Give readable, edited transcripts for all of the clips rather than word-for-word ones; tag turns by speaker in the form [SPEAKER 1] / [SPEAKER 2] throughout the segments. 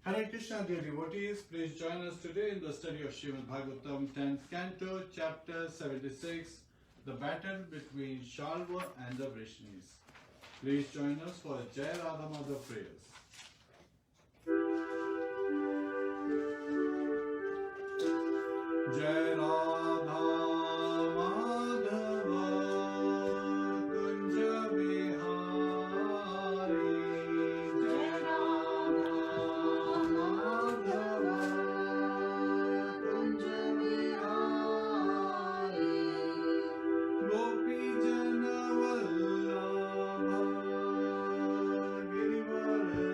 [SPEAKER 1] Hare Krishna, dear devotees, please join us today in the study of Srimadbhagavatam, 10th Canto, chapter 76, the battle between Śālva and the Vṛṣṇis. Please join us for Jai Radha Madhava prayers. Jai Radha Madhava Kunja Vihari, Jai Radha Madhava Kunja Vihari, Gopi Jana Vallabha Girivara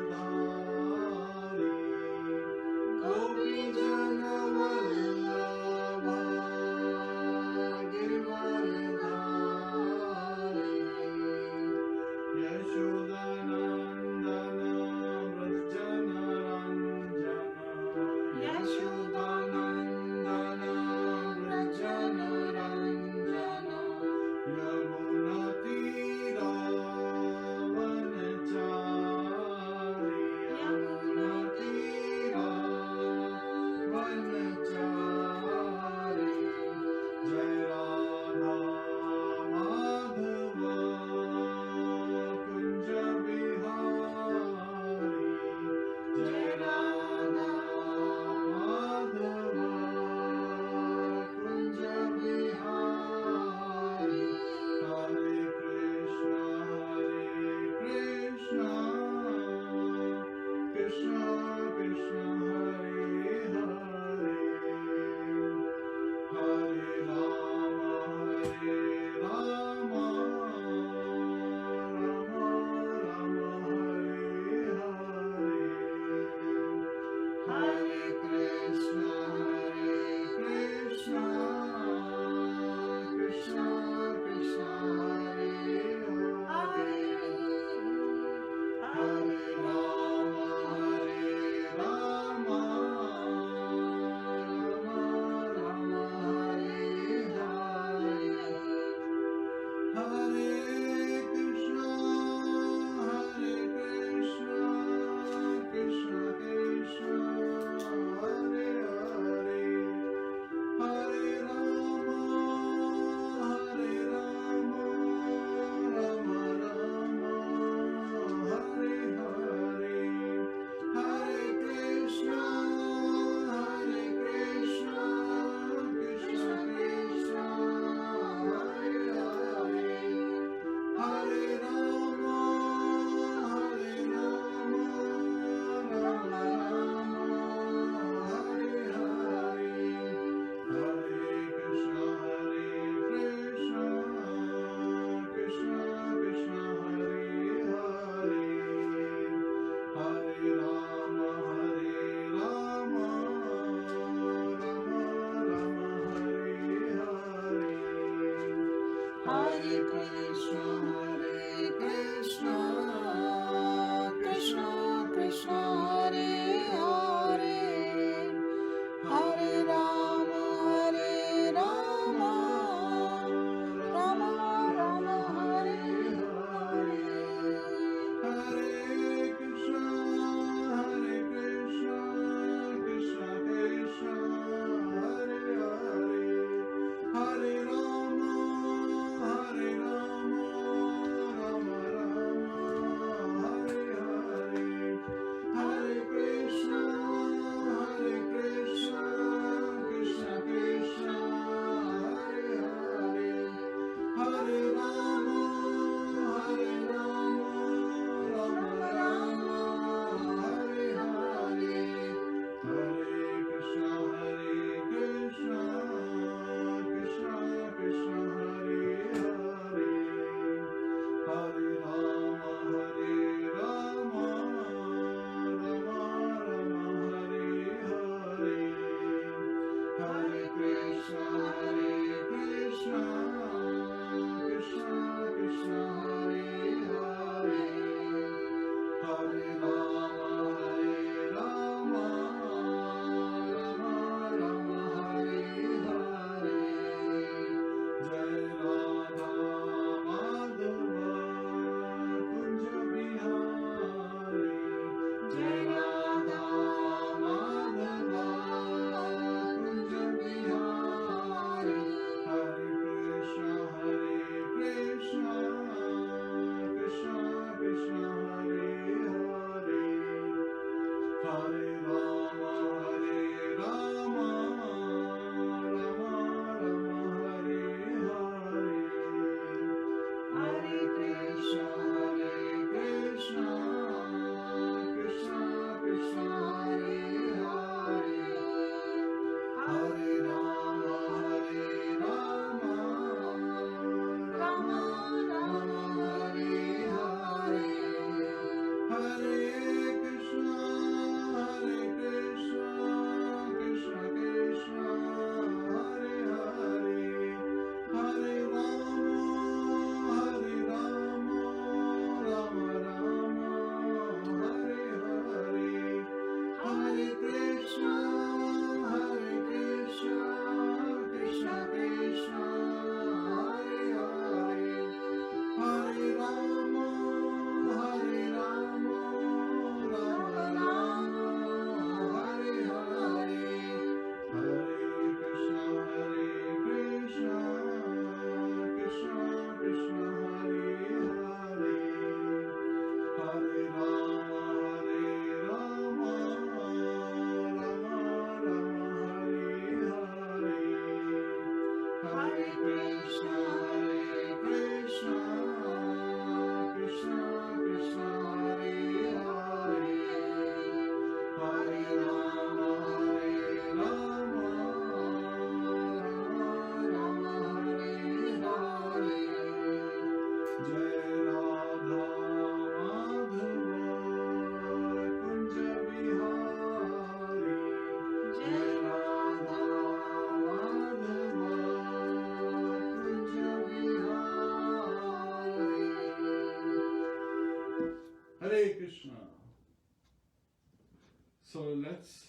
[SPEAKER 1] So let's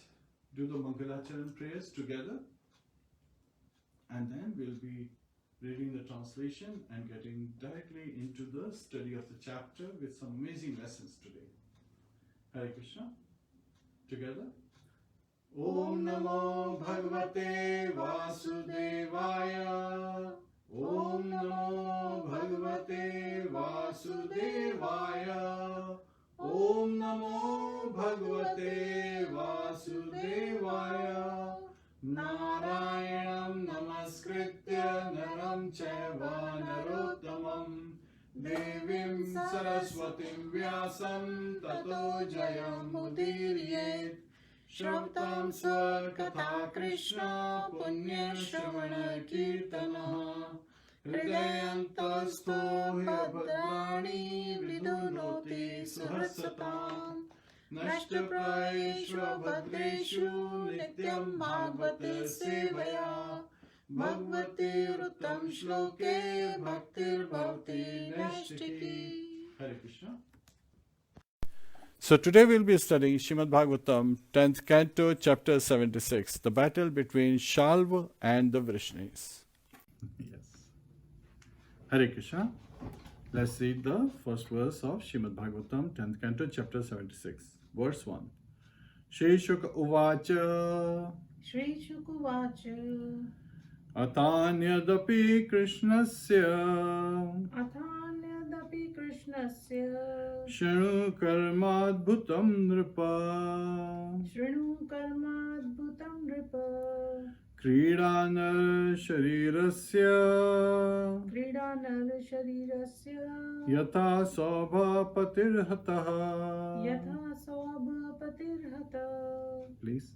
[SPEAKER 1] do the Mangalacharan prayers together, and then we'll be reading the translation and getting directly into the study of the chapter with some amazing lessons today. Hare Krishna. Together. Om Namo Bhagavate Vasudevaya. Om Namo Bhagavate Vasudevaya. Om Namo Bhagavate Vasudevaya. Narayanam Namaskritya Naram Chaiva Narottamam Devim Saraswatim Vyasam Tato Jayam Mudiriyet Shravtam Swarkatha Krishna Punya Shravana Kirtana Hridayantastho Bhadrani Vidunoti Suhasatam Nashtaprayeshva Bhadreshu Nityam Bhagavata Sevaya Bhagavati Rutam Shloke Bhaktir Bhavati Nashtiki. Hare Krishna. So today we'll be studying Srimadbhagavatam 10th Canto, chapter 76, the battle between Śālva and the Vṛṣṇis. Yes. Hare Krishna. Let's read the first verse of Srimadbhagavatam 10th Canto, chapter 76. Verse 1. Shri Shuka Uvacha
[SPEAKER 2] Shri Shukuvacha
[SPEAKER 1] Atanyadapi Krishnasya
[SPEAKER 2] Athanyadapi Krishnasya
[SPEAKER 1] Shanu Karmadbhutam Nripa
[SPEAKER 2] Shrinu Karmadbhutam Nripa
[SPEAKER 1] Kridanar Sharirasya
[SPEAKER 2] Kridanar Sharirasya
[SPEAKER 1] Yatha Saubhapatirhataha.
[SPEAKER 2] Yatha Saubhapatirhata.
[SPEAKER 1] Please.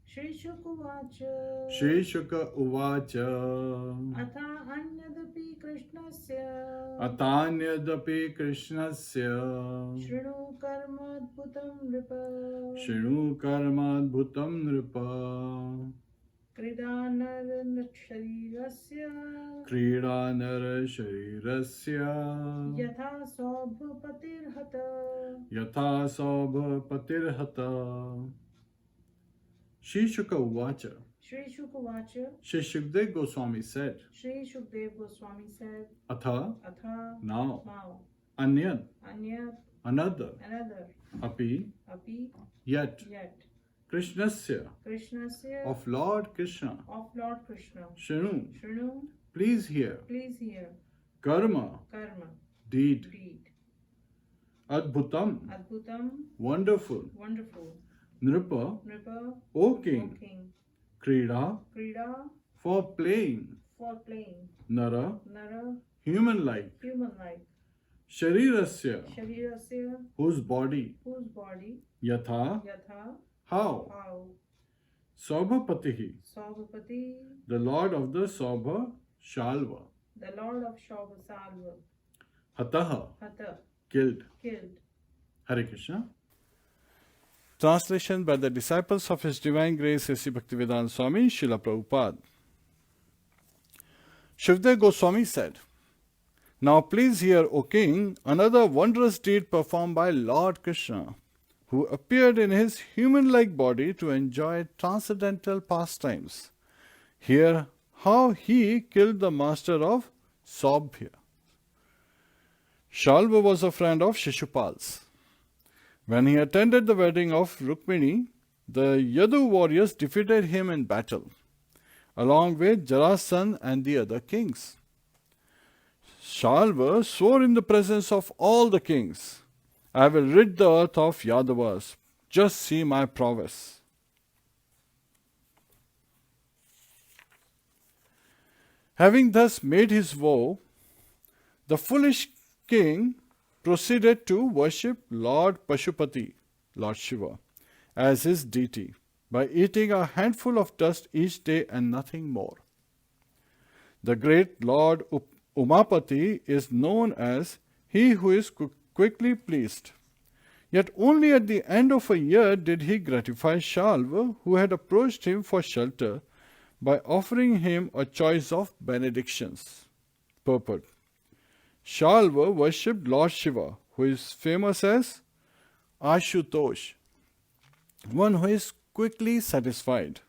[SPEAKER 2] Shri Shukuvacha
[SPEAKER 1] Shri Shuka Uvacha
[SPEAKER 2] Atha Anyadapi Krishnasya
[SPEAKER 1] Atanyadapi Krishnasya
[SPEAKER 2] Shrinu Karmadbhutam Nripa
[SPEAKER 1] Shinu Karmadbhutam Nripa
[SPEAKER 2] Kridanar Sharirasya
[SPEAKER 1] Kridanar Sharirasya
[SPEAKER 2] Yatha Saubhapatirhata.
[SPEAKER 1] Yatha Saubhapatirhata. Shri Shuka Uvacha.
[SPEAKER 2] Shri Shukuvacha
[SPEAKER 1] Shri Shukdev Goswami said,
[SPEAKER 2] Shri Shukdev Goswami said,
[SPEAKER 1] Atha,
[SPEAKER 2] Atha
[SPEAKER 1] now,
[SPEAKER 2] now
[SPEAKER 1] Anyad,
[SPEAKER 2] Anyat
[SPEAKER 1] another,
[SPEAKER 2] another
[SPEAKER 1] Api,
[SPEAKER 2] Api
[SPEAKER 1] yet,
[SPEAKER 2] yet
[SPEAKER 1] Krishnasya,
[SPEAKER 2] Krishnasya
[SPEAKER 1] of Lord Krishna,
[SPEAKER 2] of Lord Krishna
[SPEAKER 1] Shanu,
[SPEAKER 2] Shrinu
[SPEAKER 1] please hear,
[SPEAKER 2] please hear
[SPEAKER 1] Karma,
[SPEAKER 2] Karma
[SPEAKER 1] deed,
[SPEAKER 2] deed
[SPEAKER 1] Adbhutam,
[SPEAKER 2] Adbhutam
[SPEAKER 1] wonderful,
[SPEAKER 2] wonderful
[SPEAKER 1] Nripa,
[SPEAKER 2] Nripa
[SPEAKER 1] O
[SPEAKER 2] O
[SPEAKER 1] King,
[SPEAKER 2] King
[SPEAKER 1] Krida,
[SPEAKER 2] Krida
[SPEAKER 1] for playing,
[SPEAKER 2] for playing
[SPEAKER 1] Nara,
[SPEAKER 2] Nara
[SPEAKER 1] human-like,
[SPEAKER 2] human like
[SPEAKER 1] Sharirasya,
[SPEAKER 2] Sharirasya
[SPEAKER 1] whose body, Yatha,
[SPEAKER 2] Yatha
[SPEAKER 1] how,
[SPEAKER 2] how
[SPEAKER 1] Saubhapatihi,
[SPEAKER 2] Saubhapati
[SPEAKER 1] the Lord of the Saubha, Śālva,
[SPEAKER 2] the Lord of Śālva
[SPEAKER 1] Hataha,
[SPEAKER 2] Hatha
[SPEAKER 1] killed.
[SPEAKER 2] killed.
[SPEAKER 1] Hare Krishna. Translation by the disciples of His Divine Grace A.C. Bhaktivedanta Swami, Srila Prabhupada. Shukdev Goswami said, Now please hear, O King, another wondrous deed performed by Lord Krishna, who appeared in his human-like body to enjoy transcendental pastimes. Hear how he killed the master of Saubhya. Śālva was a friend of Shishupal's. When he attended the wedding of Rukmini, the Yadu warriors defeated him in battle, along with Jarasandha and the other kings. Śālva swore in the presence of all the kings, I will rid the earth of Yadavas. Just see my prowess. Having thus made his vow, the foolish king proceeded to worship Lord Pashupati, Lord Shiva, as his deity, by eating a handful of dust each day and nothing more. The great Lord Umapati is known as he who is quickly pleased. Yet only at the end of a year did he gratify Śālva, who had approached him for shelter, by offering him a choice of benedictions. Purport. Śālva worshipped Lord Shiva, who is famous as Ashutosh, one who is quickly satisfied.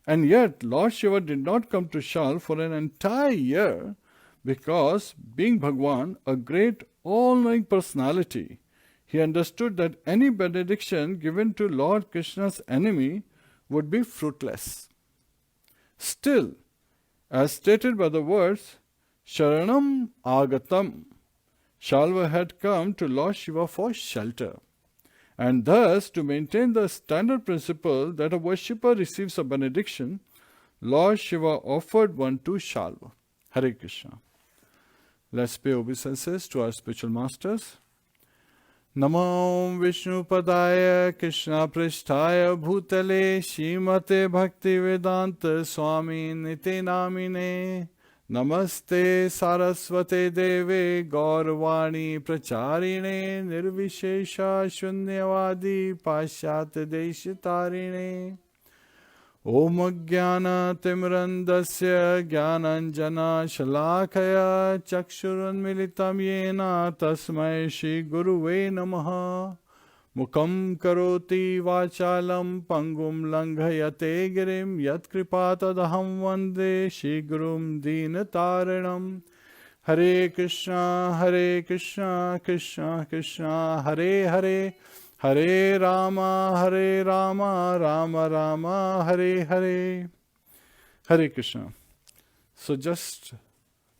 [SPEAKER 1] And yet, Lord Shiva did not come to Śālva for an entire year because, being Bhagwan, a great all-knowing personality, he understood that any benediction given to Lord Krishna's enemy would be fruitless. Still, as stated by the words, Sharanam Agatam, Śālva had come to Lord Shiva for shelter. And thus, to maintain the standard principle that a worshipper receives a benediction, Lord Shiva offered one to Śālva. Hare Krishna. Let's pay obeisances to our spiritual masters. Namo Vishnu Padaya Krishna Pristhaya Bhutale Srimate Bhakti Vedanta Swami Nite Namine Namaste Saraswate Deve Gaurvani Pracharine Nirvishesha Shunyavadi Pashyat Deshitarine Om Jnana Timrandasya Jnananjana Shalakaya Chakshurun Militam Yena Tasmai Shri Guruve Namaha Mukam Karoti Vachalam Pangum Langhayate Girim Yat Kripatadaham Vande Shri Gurum Dinataranam Hare Krishna Krishna Krishna Hare Hare Hare Rama, Rama Rama, Hare Hare. Hare Krishna. So just a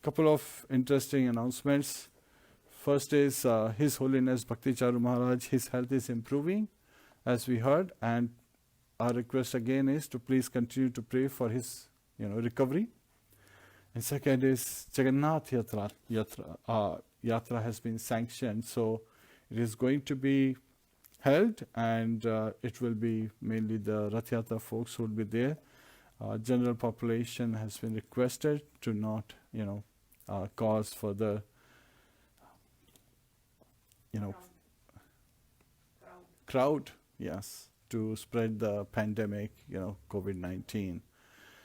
[SPEAKER 1] couple of interesting announcements. First is His Holiness Bhakti Charu Maharaj, his health is improving, as we heard, and our request again is to please continue to pray for his recovery. And second is Jagannath Yatra has been sanctioned, so it is going to be held, and it will be mainly the Rath Yatra folks who will be there. General population has been requested to not, cause further, crowd, yes, to spread the pandemic, COVID-19.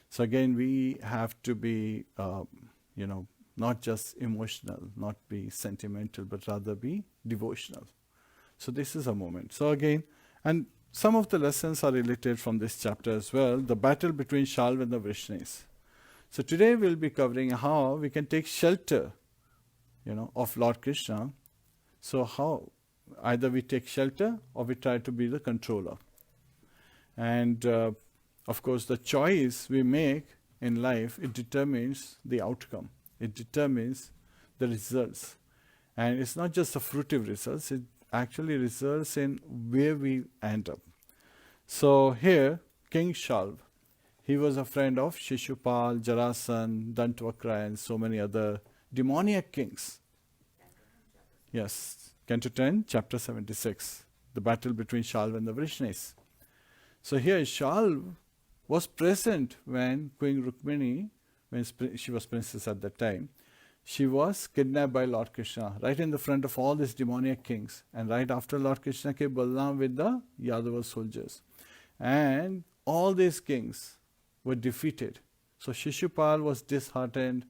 [SPEAKER 1] So again, we have to be, not just emotional, not be sentimental, but rather be devotional. So this is a moment. So again, and some of the lessons are related from this chapter as well, the battle between Śālva and the Vṛṣṇis. So today we'll be covering how we can take shelter, of Lord Krishna. So how? Either we take shelter or we try to be the controller. And of course, the choice we make in life, it determines the outcome. It determines the results. And it's not just the fruitive results, it actually results in where we end up. So here, King Śālva, he was a friend of Shishupal, Jarasan, Dantavakra, and so many other demoniac kings. Yes, Canto 10, chapter 76, the battle between Śālva and the Vṛṣṇis. So here Śālva was present when Queen Rukmini, when she was princess at that time, she was kidnapped by Lord Krishna, right in the front of all these demoniac kings. And right after Lord Krishna came Balaram with the Yadava soldiers. And all these kings were defeated. So Shishupal was disheartened.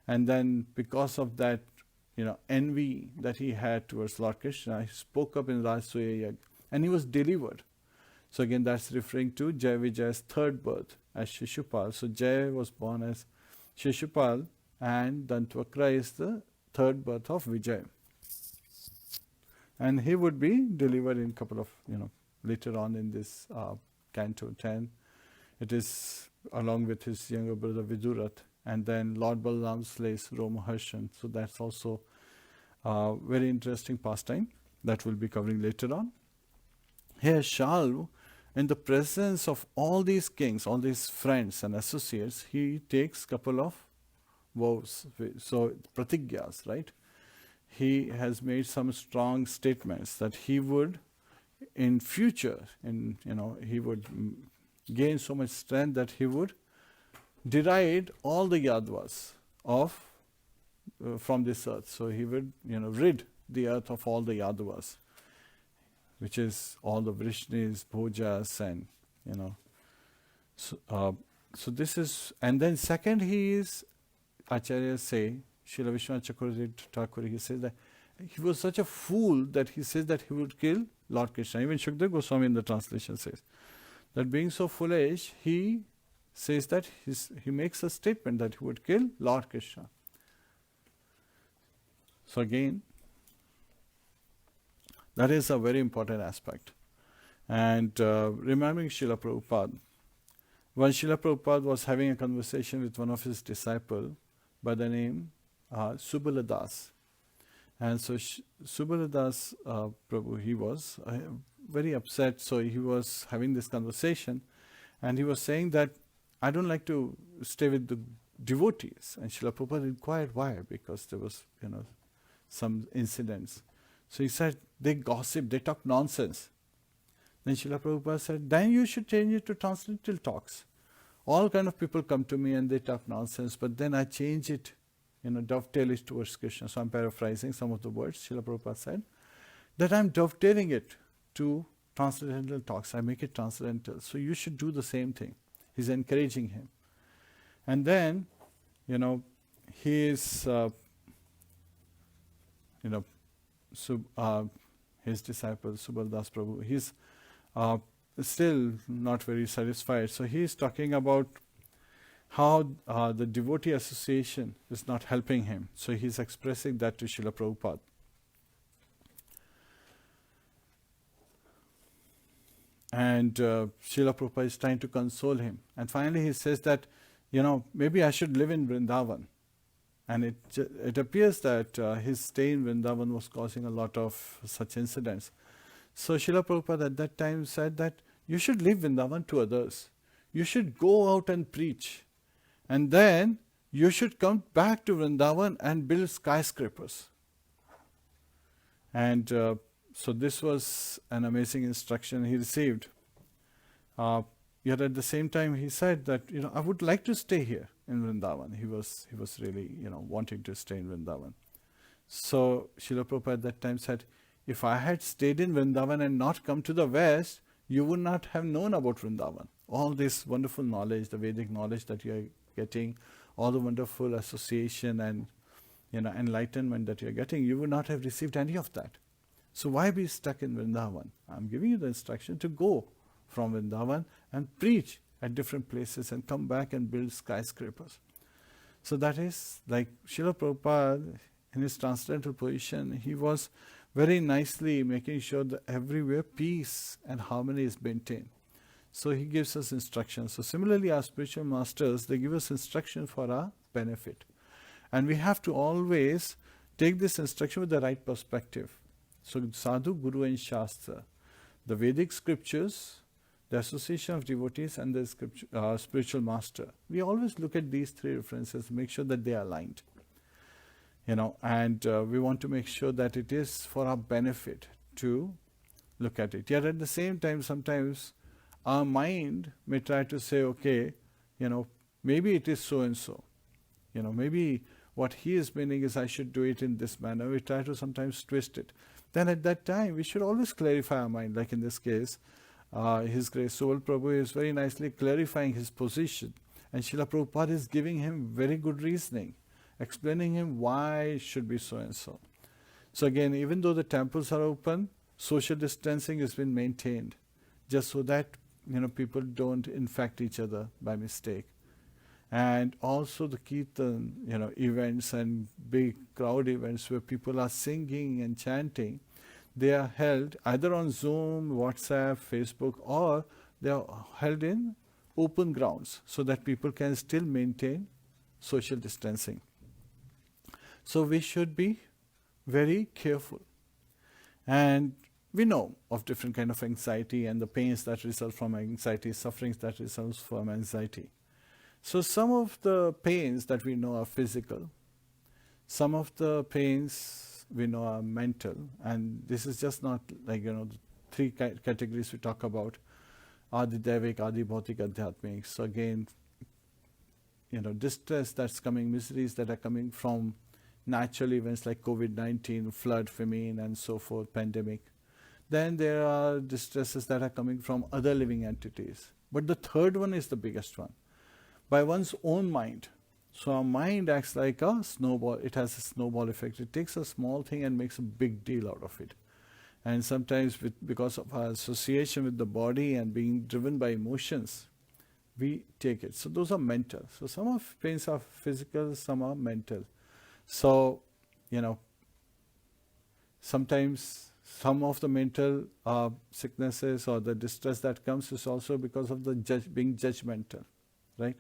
[SPEAKER 1] And then because of that, envy that he had towards Lord Krishna, he spoke up in Rajasuya Yagya. And he was delivered. So again, that's referring to Jai Vijaya's third birth as Shishupal. So Jai was born as Shishupal, and Dantavakra is the third birth of Vijay. And he would be delivered in a couple of, later on in this Canto 10. It is along with his younger brother Vidurat. And then Lord Balaram slays Romaharshan. So that's also a very interesting pastime that we'll be covering later on. Here Śālva, in the presence of all these kings, all these friends and associates, he takes a couple of vows, so pratigyas, right? He has made some strong statements that he would, in future, he would gain so much strength that he would deride all the Yadavas from this earth. So he would, rid the earth of all the Yadavas, which is all the Vṛṣṇis, Bhojas, and so this is. And then second, he is, Acharyas say, Srila Vishwanath Chakravarti Thakur, he says that he was such a fool that he says that he would kill Lord Krishna. Even Shukdev Goswami in the translation says that being so foolish, he says that he makes a statement that he would kill Lord Krishna. So again, that is a very important aspect. And remembering Srila Prabhupada, when Srila Prabhupada was having a conversation with one of his disciples by the name Subala Das. And so Subala Das Prabhu, he was very upset. So he was having this conversation and he was saying that I don't like to stay with the devotees. And Srila Prabhupada inquired why, because there was, some incidents. So he said, they gossip, they talk nonsense. Then Srila Prabhupada said, then you should change it to transcendental talks. All kind of people come to me and they talk nonsense, but then I change it, dovetail it towards Krishna. So I'm paraphrasing some of the words Srila Prabhupada said, that I'm dovetailing it to transcendental talks. I make it transcendental. So you should do the same thing. He's encouraging him. And then, his disciple, Subal Das Prabhu, he's still not very satisfied. So he is talking about how the devotee association is not helping him. So he's expressing that to Srila Prabhupada. And Srila Prabhupada is trying to console him. And finally he says that, maybe I should live in Vrindavan. And it appears that his stay in Vrindavan was causing a lot of such incidents. So Srila Prabhupada at that time said that you should leave Vrindavan to others. You should go out and preach. And then you should come back to Vrindavan and build skyscrapers. And so this was an amazing instruction he received. Yet at the same time he said that, I would like to stay here in Vrindavan. He was really, wanting to stay in Vrindavan. So Srila Prabhupada at that time said, if I had stayed in Vrindavan and not come to the West, you would not have known about Vrindavan. All this wonderful knowledge, the Vedic knowledge that you are getting, all the wonderful association and enlightenment that you are getting, you would not have received any of that. So why be stuck in Vrindavan? I'm giving you the instruction to go from Vrindavan and preach at different places and come back and build skyscrapers. So that is like Srila Prabhupada in his transcendental position, he was very nicely making sure that everywhere peace and harmony is maintained. So he gives us instructions. So similarly our spiritual masters, they give us instruction for our benefit. And we have to always take this instruction with the right perspective. So Sadhu, Guru and Shastra, the Vedic scriptures, the association of devotees and the spiritual master. We always look at these three references, make sure that they are aligned. And we want to make sure that it is for our benefit to look at it. Yet at the same time, sometimes our mind may try to say, okay, maybe it is so and so. Maybe what he is meaning is I should do it in this manner. We try to sometimes twist it. Then at that time, we should always clarify our mind. Like in this case, His Grace Subal Prabhu is very nicely clarifying his position. And Srila Prabhupada is giving him very good reasoning, explaining him why it should be so and so. So again, even though the temples are open, social distancing has been maintained, just so that people don't infect each other by mistake. And also the kirtan, events and big crowd events where people are singing and chanting, they are held either on Zoom, WhatsApp, Facebook, or they are held in open grounds so that people can still maintain social distancing. So we should be very careful. And we know of different kind of anxiety and the pains that result from anxiety, sufferings that result from anxiety. So some of the pains that we know are physical, some of the pains we know are mental, and this is just not like, the three categories we talk about, Adi Devik, Adi Bhautik, Adhyatmik. So again, distress that's coming, miseries that are coming from natural events like COVID-19, flood, famine, and so forth, pandemic. Then there are distresses that are coming from other living entities. But the third one is the biggest one, by one's own mind. So our mind acts like a snowball. It has a snowball effect. It takes a small thing and makes a big deal out of it. And sometimes because of our association with the body and being driven by emotions, we take it. So those are mental. So some of pains are physical, some are mental. So, sometimes some of the mental sicknesses or the distress that comes is also because of the being judgmental, right?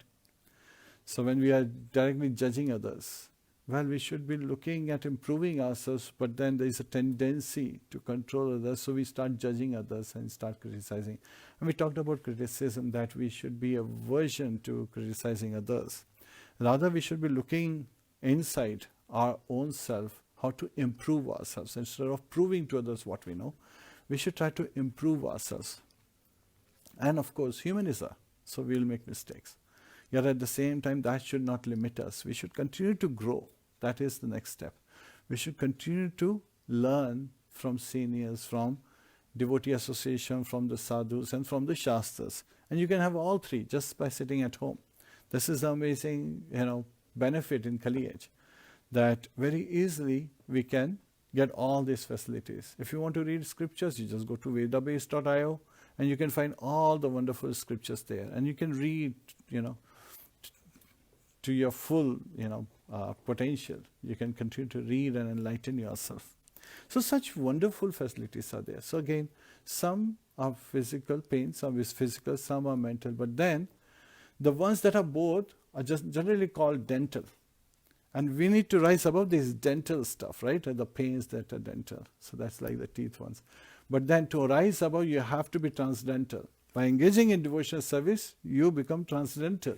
[SPEAKER 1] So when we are directly judging others, well, we should be looking at improving ourselves, but then there is a tendency to control others, so we start judging others and start criticizing. And we talked about criticism, that we should be aversion to criticizing others. Rather, we should be looking inside our own self, how to improve ourselves. Instead of proving to others what we know, we should try to improve ourselves. And of course, human is so we'll make mistakes. Yet at the same time, that should not limit us. We should continue to grow. That is the next step. We should continue to learn from seniors, from devotee association, from the sadhus, and from the shastras. And you can have all three just by sitting at home. This is the amazing, benefit in Kali Age, that very easily we can get all these facilities. If you want to read scriptures, you just go to vedabase.io and you can find all the wonderful scriptures there. And you can read, to your full, potential. You can continue to read and enlighten yourself. So such wonderful facilities are there. So again, some are physical pain, some is physical, some are mental. But then, the ones that are both are just generally called dental. And we need to rise above this dental stuff, right? The pains that are dental. So that's like the teeth ones. But then to rise above, you have to be transcendental. By engaging in devotional service, you become transcendental.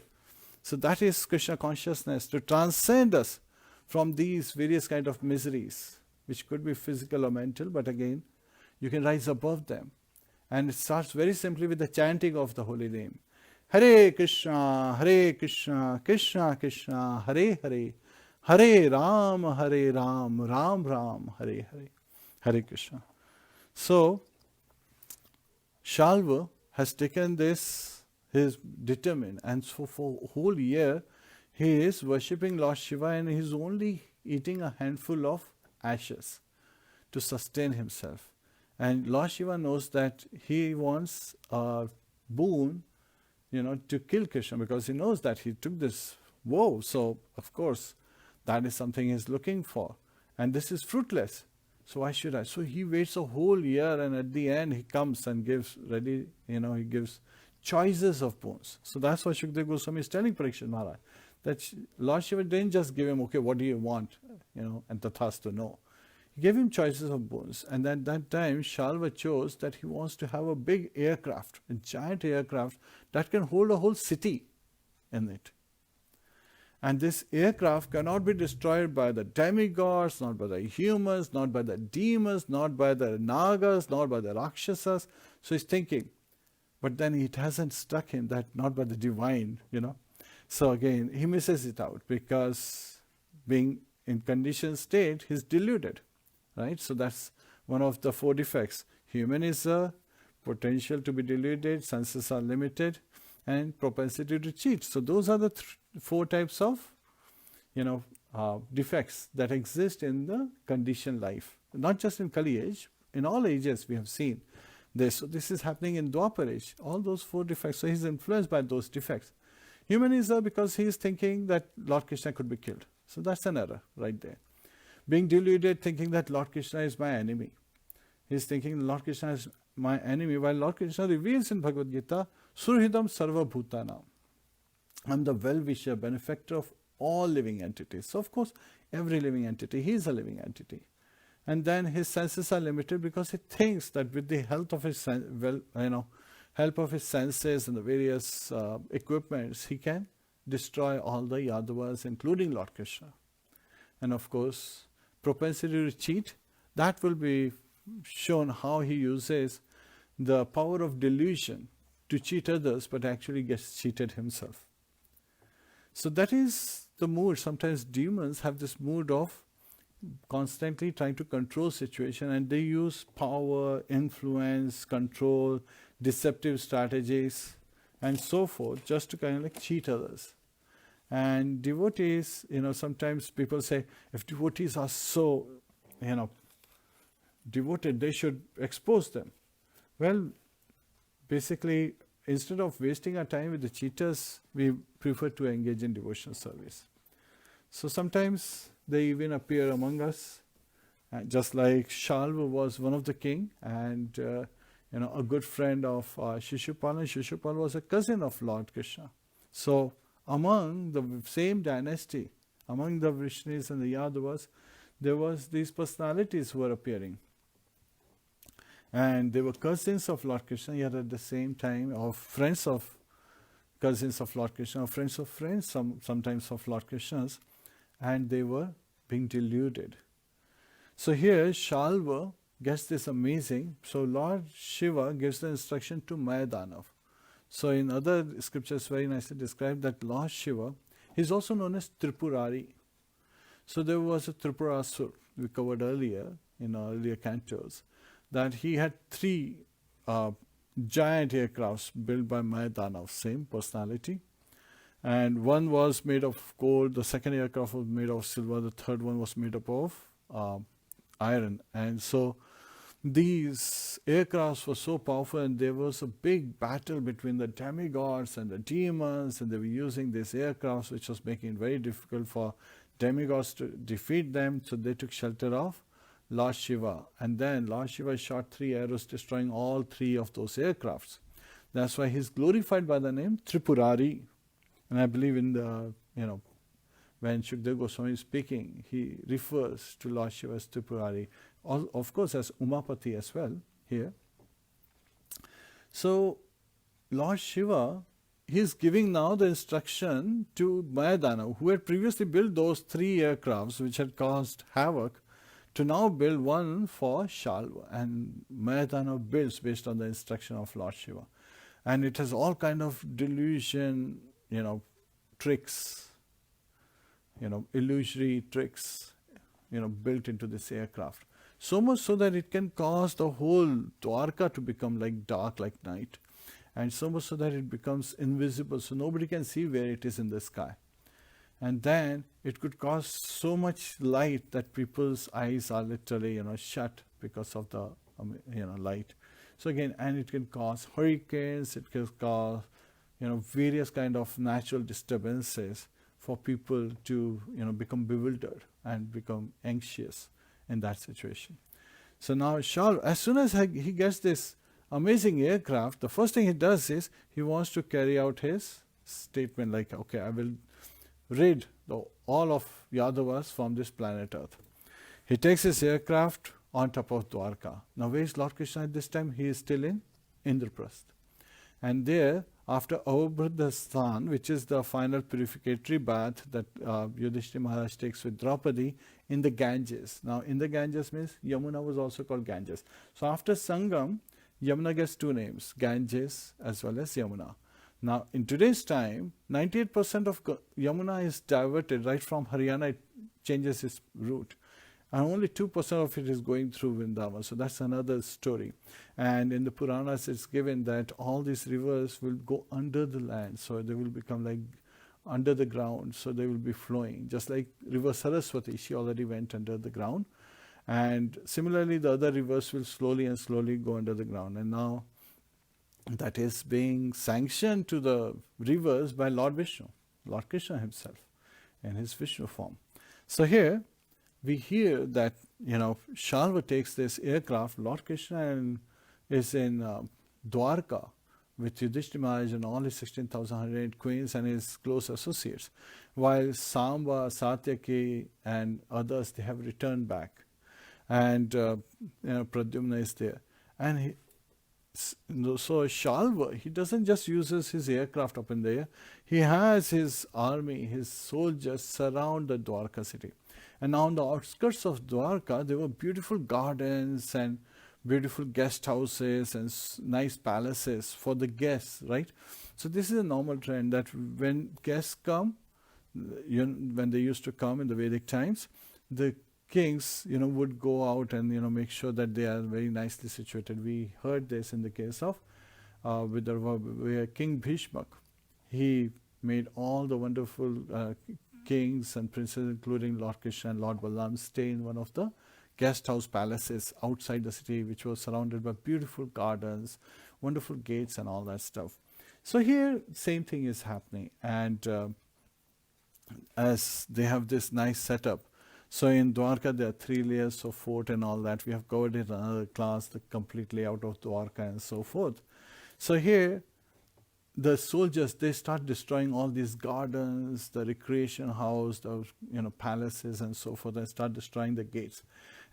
[SPEAKER 1] So that is Krishna consciousness, to transcend us from these various kind of miseries, which could be physical or mental, but again, you can rise above them. And it starts very simply with the chanting of the holy name. Hare Krishna, Krishna Krishna, Hare Hare, Hare Ram, Ram Ram, Hare Hare, Hare Krishna. So, Śālva has taken this, he is determined, and so for a whole year he is worshipping Lord Shiva, and he is only eating a handful of ashes to sustain himself. And Lord Shiva knows that he wants a boon, to kill Krishna, because he knows that he took this vow. So of course that is something he is looking for, and this is fruitless. So why should I? So he waits a whole year, and at the end he comes and gives he gives choices of boons. So that's what Shukdev Goswami is telling Parikshit Maharaj, that Lord Shiva didn't just give him, okay, what do you want, and tathastu, no. He gave him choices of boons. And at that time, Śālva chose that he wants to have a big aircraft, a giant aircraft that can hold a whole city in it. And this aircraft cannot be destroyed by the demigods, not by the humans, not by the demons, not by the nagas, not by the rakshasas. So he's thinking, but then it hasn't struck him that not by the divine, So again, he misses it out, because being in conditioned state, he's deluded, right? So that's one of the 4 defects. Human is a potential to be deluded, senses are limited, and propensity to cheat. So those are the 4 types of, defects that exist in the conditioned life. Not just in Kali age, in all ages we have seen this. So this is happening in Dwapar age, all those 4 defects. So he's influenced by those defects. Human is because he is thinking that Lord Krishna could be killed. So that's an error right there. Being deluded, thinking that Lord Krishna is my enemy. He's thinking Lord Krishna is my enemy, while Lord Krishna reveals in Bhagavad Gita, Surhidam Sarva Bhutanam. I'm the well-wisher, benefactor of all living entities. So of course, every living entity, he is a living entity. And then his senses are limited because he thinks that with the help of his help of his senses and the various equipments, he can destroy all the Yadavas, including Lord Krishna. And of course, propensity to cheat, that will be shown how he uses the power of delusion to cheat others, but actually gets cheated himself. So that is the mood. Sometimes demons have this mood of constantly trying to control situation, and they use power, influence, control, deceptive strategies, and so forth, just to kind of cheat others. And devotees, sometimes people say, if devotees are so, devoted, they should expose them. Well, basically, instead of wasting our time with the cheaters, we prefer to engage in devotional service. So sometimes they even appear among us, just like Śālva was one of the king, and a good friend of Shishupal, and Shishupal was a cousin of Lord Krishna. So among the same dynasty, among the Vṛṣṇis and the Yadavas, there was these personalities who were appearing. And they were cousins of Lord Krishna, yet at the same time, or friends of cousins of Lord Krishna, or friends of friends sometimes of Lord Krishna's, and they were being deluded. So here Śālva gets this amazing, so Lord Shiva gives the instruction to Mayadanav. So in other scriptures very nicely described that Lord Shiva is also known as Tripurari. So there was a Tripurasur, we covered earlier in our earlier cantos, that he had 3 giant aircrafts built by Mayadanav, same personality. And one was made of gold, the second aircraft was made of silver, the third one was made up of iron. And so these aircrafts were so powerful, and there was a big battle between the demigods and the demons, and they were using these aircrafts, which was making it very difficult for demigods to defeat them. So they took shelter of Lord Shiva, and then Lord Shiva shot 3 arrows, destroying all 3 of those aircrafts. That's why he's glorified by the name Tripurari. And I believe in the, when Shukdev Goswami is speaking, he refers to Lord Shiva as Tripurari, of course as Umapati as well here. So Lord Shiva, he is giving now the instruction to Mayadana, who had previously built those 3 aircrafts which had caused havoc, to now build one for Śālva. And Mayadana builds based on the instruction of Lord Shiva. And it has all kind of delusion, tricks, illusory tricks, built into this aircraft. So much so that it can cause the whole Dwarka to become like dark, like night. And so much so that it becomes invisible, so nobody can see where it is in the sky. And then it could cause so much light that people's eyes are literally, shut because of the, light. So again, and it can cause hurricanes, it can cause, various kind of natural disturbances for people to, become bewildered and become anxious in that situation. So now Śālva, as soon as he gets this amazing aircraft, the first thing he does is he wants to carry out his statement like, okay, I will rid all of Yadavas from this planet Earth. He takes his aircraft on top of Dwarka. Now where is Lord Krishna at this time? He is still in Indraprastha. And there, after Avabhradhasthan, which is the final purificatory bath that Yudhishthira Maharaj takes with Draupadi in the Ganges. Now in the Ganges means Yamuna was also called Ganges. So after Sangam, Yamuna gets 2 names, Ganges as well as Yamuna. Now in today's time, 98% of Yamuna is diverted right from Haryana, it changes its route. And only 2% of it is going through Vrindavan. So that's another story. And in the Puranas, it's given that all these rivers will go under the land. So they will become like under the ground. So they will be flowing. Just like River Saraswati, she already went under the ground. And similarly, the other rivers will slowly and slowly go under the ground. And now that is being sanctioned to the rivers by Lord Vishnu, Lord Krishna himself, in his Vishnu form. So here, we hear that, Śālva takes this aircraft, Lord Krishna is in Dwarka with Yudhishthira Maharaj and all his 16,108 queens and his close associates, while Samba, Satyaki and others, they have returned back. And Pradyumna is there. And so Śālva, he doesn't just use his aircraft up in the air, he has his army, his soldiers surround the Dwarka city. And now on the outskirts of Dwarka, there were beautiful gardens and beautiful guest houses and nice palaces for the guests, right? So this is a normal trend that when guests come, when they used to come in the Vedic times, the kings, would go out and, make sure that they are very nicely situated. We heard this in the case of where King Bhishmak. He made all the wonderful kings and princes, including Lord Krishna and Lord Balaram, stay in one of the guest house palaces outside the city, which was surrounded by beautiful gardens, wonderful gates and all that stuff. So here, same thing is happening. And as they have this nice setup. So in Dwarka, there are 3 layers of fort and all that. We have covered it in another class, the complete layout of Dwarka and so forth. So here, the soldiers, they start destroying all these gardens, the recreation house, the palaces and so forth, and start destroying the gates.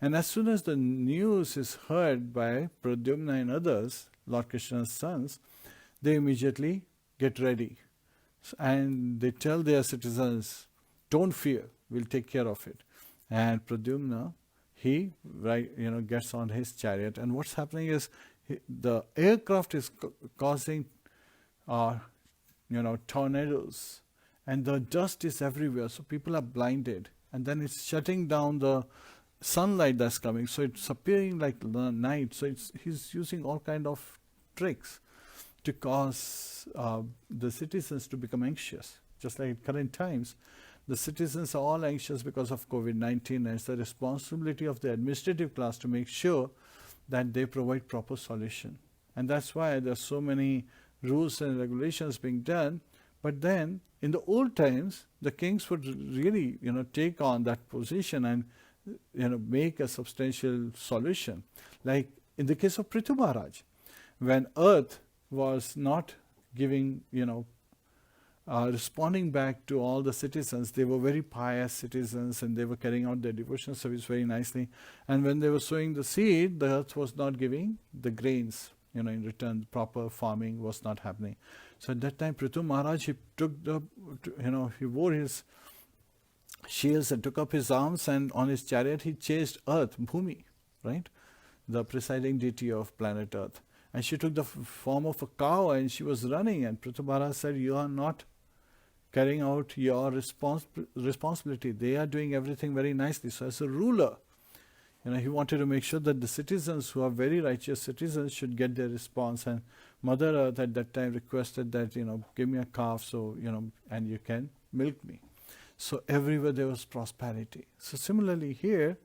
[SPEAKER 1] And as soon as the news is heard by Pradyumna and others, Lord Krishna's sons, they immediately get ready. And they tell their citizens, don't fear, we'll take care of it. And Pradyumna, he gets on his chariot. And what's happening is the aircraft is causing tornadoes, and the dust is everywhere, so people are blinded. And then it's shutting down the sunlight that's coming, so it's appearing like the night. So he's using all kind of tricks to cause the citizens to become anxious. Just like in current times, the citizens are all anxious because of COVID-19, and it's the responsibility of the administrative class to make sure that they provide proper solution. And that's why there's so many rules and regulations being done. But then in the old times, the kings would really take on that position and make a substantial solution. Like in the case of Prithu Maharaj, when earth was not giving responding back to all the citizens, they were very pious citizens and they were carrying out their devotional service very nicely. And when they were sowing the seed, the earth was not giving the grains. In return, proper farming was not happening. So at that time, Prithu Maharaj, he took he wore his shields and took up his arms, and on his chariot he chased Earth, Bhumi, right? The presiding deity of planet Earth. And she took the form of a cow and she was running. And Prithu Maharaj said, you are not carrying out your responsibility. They are doing everything very nicely. So as a ruler, he wanted to make sure that the citizens who are very righteous citizens should get their response. And Mother Earth at that time requested that, give me a calf so, and you can milk me. So everywhere there was prosperity. So similarly here,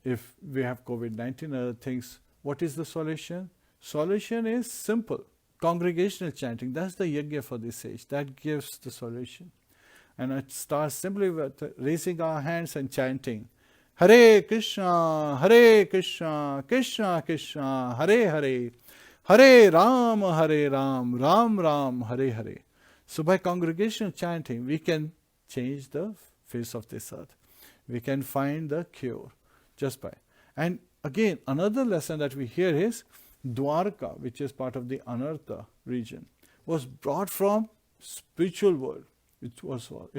[SPEAKER 1] if we have COVID-19 and other things, what is the solution? Solution is simple. Congregational chanting. That's the yajna for this age. That gives the solution. And it starts simply with raising our hands and chanting. Hare Krishna, Krishna Krishna, Hare Hare, Hare Ram, Ram Ram, Hare Hare. So by congregational chanting, we can change the face of this earth. We can find the cure just by. And again, another lesson that we hear is Dwarka, which is part of the Anartha region, was brought from spiritual world. It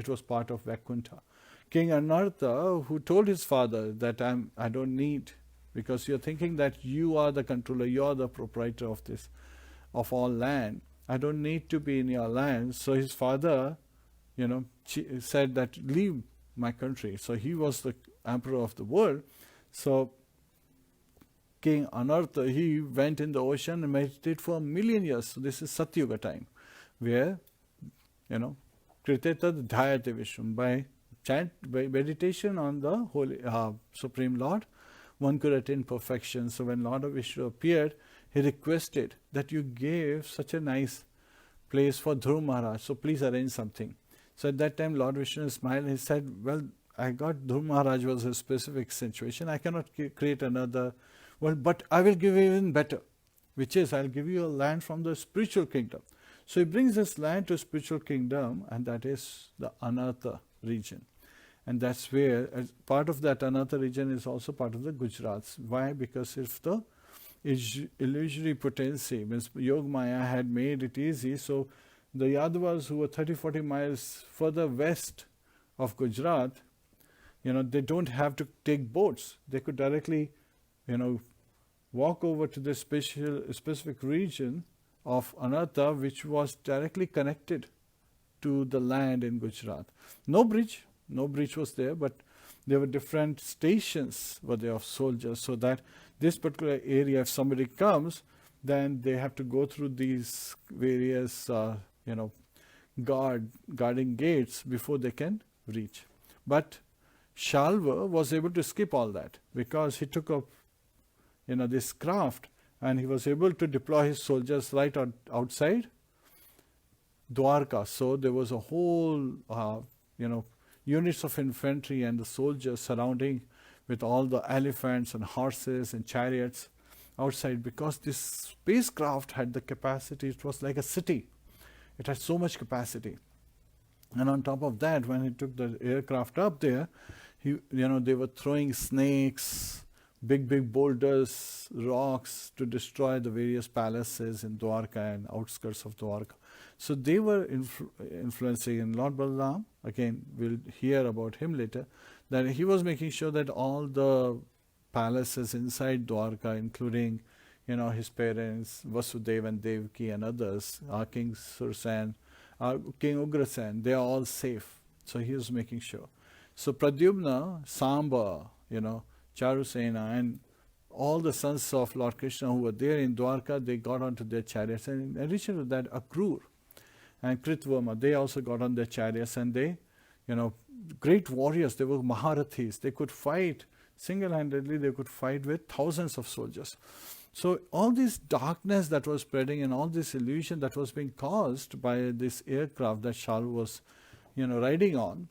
[SPEAKER 1] was part of Vaikuntha. King Anartha, who told his father that I don't need, because you're thinking that you are the controller, you are the proprietor of all land. I don't need to be in your land. So his father, said that leave my country. So he was the emperor of the world. So King Anartha, he went in the ocean and meditated for 1,000,000 years. So this is Satyuga time, where, Kritetad Dhyate Vishnu, by meditation on the Holy Supreme Lord, one could attain perfection. So when Lord Vishnu appeared, he requested that you gave such a nice place for Dhruv Maharaj, so please arrange something. So at that time, Lord Vishnu smiled and he said, well, I got Dhruv Maharaj was a specific situation. I cannot create another world, but I will give you even better, which is I'll give you a land from the spiritual kingdom. So he brings this land to spiritual kingdom, and that is the Anartha region. And that's where, as part of that Anartha region is also part of the Gujarats. Why? Because if the illusory potency, means Yog Maya had made it easy, so the Yadavas who were 30-40 miles further west of Gujarat, they don't have to take boats. They could directly, walk over to the specific region of Anartha, which was directly connected to the land in Gujarat. No bridge was there, but there were different stations were there of soldiers, so that this particular area, if somebody comes, then they have to go through these various, guarding gates before they can reach. But Śālva was able to skip all that because he took up, this craft, and he was able to deploy his soldiers right outside Dwarka. So there was a whole, units of infantry and the soldiers surrounding with all the elephants and horses and chariots outside, because this spacecraft had the capacity. It was like a city. It had so much capacity. And on top of that, when he took the aircraft up there, they were throwing snakes, big boulders, rocks to destroy the various palaces in Dwarka and outskirts of Dwarka. So they were influencing. And Lord Balaram, again, we'll hear about him later, that he was making sure that all the palaces inside Dwarka, including, his parents, Vasudeva and Devaki and others, King Sursen, King Ugrasen, they are all safe. So he was making sure. So Pradyumna, Samba, Charusena, and all the sons of Lord Krishna who were there in Dwarka, they got onto their chariots. And in addition to that, Akrur and Kritvarma, they also got on their chariots, and they, great warriors, they were Maharathis. They could fight single-handedly, they could fight with thousands of soldiers. So all this darkness that was spreading and all this illusion that was being caused by this aircraft that Śālva was, riding on,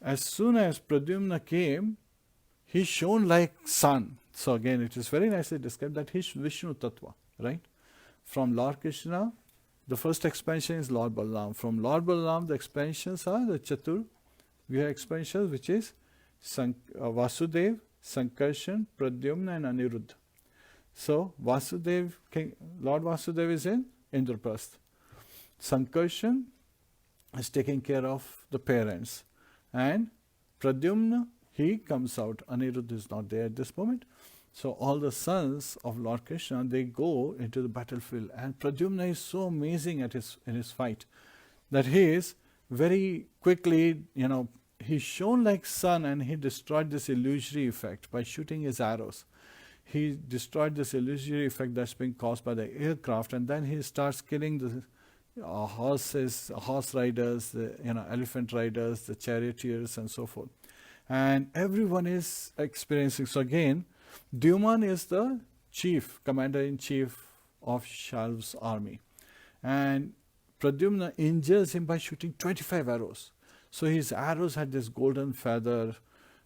[SPEAKER 1] as soon as Pradyumna came, he shone like sun. So again, it is very nicely described that he's Vishnu Tattva, right? From Lord Krishna, the first expansion is Lord Balaram. From Lord Balaram, the expansions are the Chatur Viha expansions, which is Vasudev, Sankarshan, Pradyumna and Aniruddha. So Lord Vasudev is in Indraprastha. Sankarshan is taking care of the parents. And Pradyumna, he comes out. Aniruddha is not there at this moment. So all the sons of Lord Krishna, they go into the battlefield. And Pradyumna is so amazing in his fight that he is very quickly, he shone like sun, and he destroyed this illusory effect by shooting his arrows. He destroyed this illusory effect that's been caused by the aircraft, and then he starts killing the horse riders, the elephant riders, the charioteers, and so forth. And everyone is experiencing. So again, Dyuman is the commander-in-chief of Śālva's army. And Pradyumna injures him by shooting 25 arrows. So his arrows had this golden feather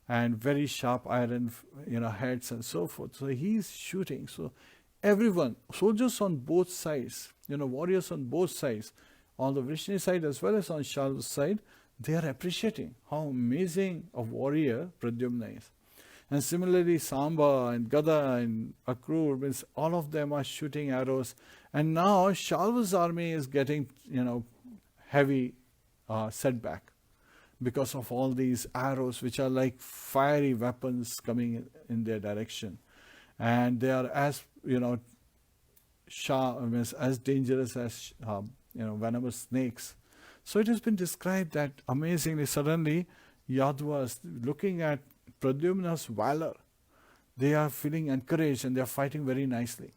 [SPEAKER 1] and very sharp iron, heads and so forth. So he's shooting. So everyone, soldiers on both sides, warriors on both sides, on the Vṛṣṇis side as well as on Śālva's side, they are appreciating how amazing a warrior Pradyumna is. And similarly, Samba and Gada and Akrur, means all of them are shooting arrows. And now Śālva's army is getting, heavy setback because of all these arrows, which are like fiery weapons coming in their direction. And they are as, as dangerous as, venomous snakes. So it has been described that amazingly, suddenly, Yadavas, looking at Pradyumna's valor, they are feeling encouraged and they are fighting very nicely.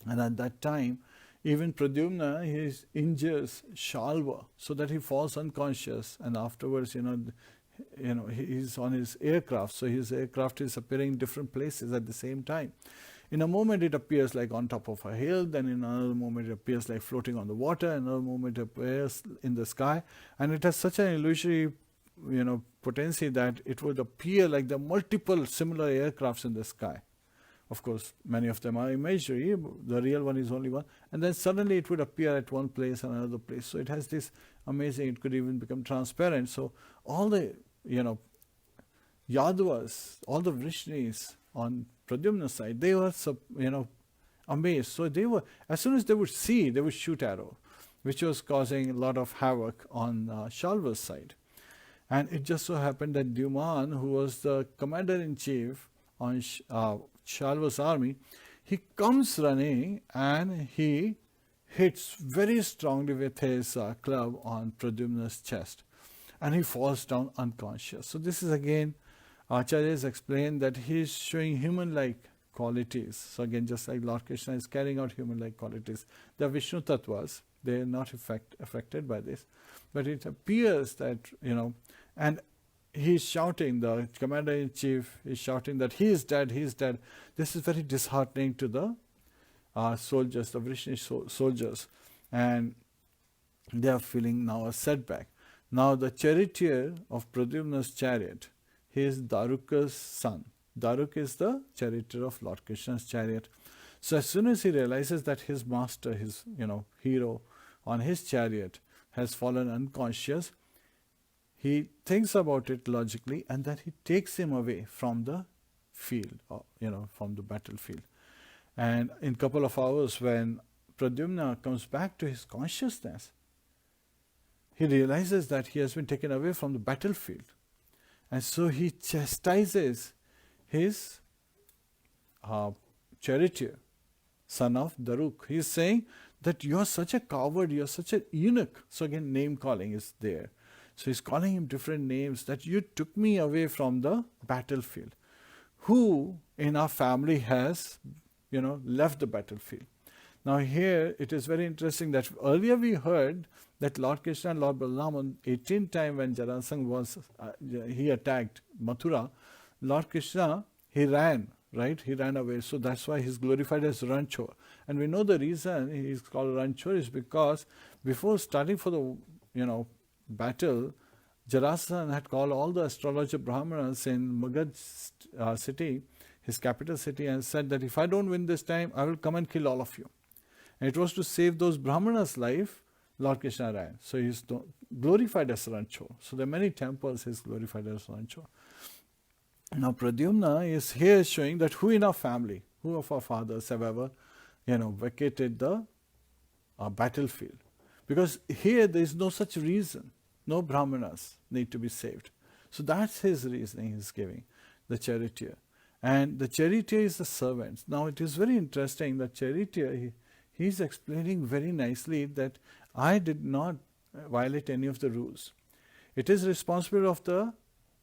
[SPEAKER 1] And at that time, even Pradyumna, he injures Śālva so that he falls unconscious, and afterwards, he's on his aircraft. So his aircraft is appearing in different places at the same time. In a moment it appears like on top of a hill, then in another moment it appears like floating on the water, another moment it appears in the sky, and it has such an illusory potency that it would appear like there are multiple similar aircrafts in the sky. Of course, many of them are imaginary, the real one is only one, and then suddenly it would appear at one place and another place. So it has this amazing, it could even become transparent. So all the, Yadavas, all the Vṛṣṇis on Pradyumna's side, they were, amazed. So they were, as soon as they would see, they would shoot arrow, which was causing a lot of havoc on Śālva's side. And it just so happened that Dyuman, who was the commander-in-chief on Śālva's army, he comes running and he hits very strongly with his club on Pradyumna's chest. And he falls down unconscious. So this is again, Acharyas explained that he is showing human-like qualities. So again, just like Lord Krishna is carrying out human-like qualities. They are Vishnu Tattvas. They are not affected by this. But it appears that, and he's shouting, the commander-in-chief is shouting that he is dead, he is dead. This is very disheartening to the soldiers, the Vṛṣṇis soldiers. And they are feeling now a setback. Now the charioteer of Pradyumna's chariot, he is Daruka's son. Daruk is the charioteer of Lord Krishna's chariot. So as soon as he realizes that his master, his hero on his chariot has fallen unconscious, he thinks about it logically, and that he takes him away from the field, from the battlefield. And in a couple of hours, when Pradyumna comes back to his consciousness, he realizes that he has been taken away from the battlefield. And so he chastises his charioteer, son of Daruk. He is saying that you are such a coward, you are such an eunuch. So again, name calling is there. So he's calling him different names, that you took me away from the battlefield. Who in our family has, left the battlefield? Now here it is very interesting that earlier we heard that Lord Krishna and Lord Balaram on 18th time when Jarasandha was, he attacked Mathura, Lord Krishna, he ran, right? He ran away. So that's why he's glorified as Ranchor. And we know the reason he's called Ranchor is because before starting for the, battle, Jarasandha had called all the astrologer Brahmanas in Magad city, his capital city, and said that if I don't win this time, I will come and kill all of you. And it was to save those Brahmanas' life, Lord Krishna ran. So he's glorified as Ranchor. So there are many temples he's glorified as Ranchor. Now Pradyumna is here showing that who in our family, who of our fathers have ever, vacated the battlefield. Because here there is no such reason. No Brahmanas need to be saved. So that's his reasoning he's giving, the charioteer. And the charioteer is the servant. Now it is very interesting that charioteer, he's explaining very nicely that I did not violate any of the rules. It is responsibility of the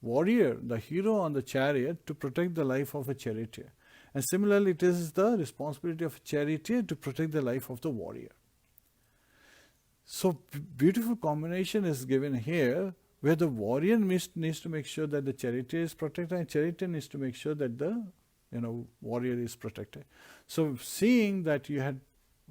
[SPEAKER 1] warrior, the hero on the chariot, to protect the life of a charioteer. And similarly, it is the responsibility of a charioteer to protect the life of the warrior. So beautiful combination is given here, where the warrior needs to make sure that the charioteer is protected, and charioteer needs to make sure that the warrior is protected. So seeing that you had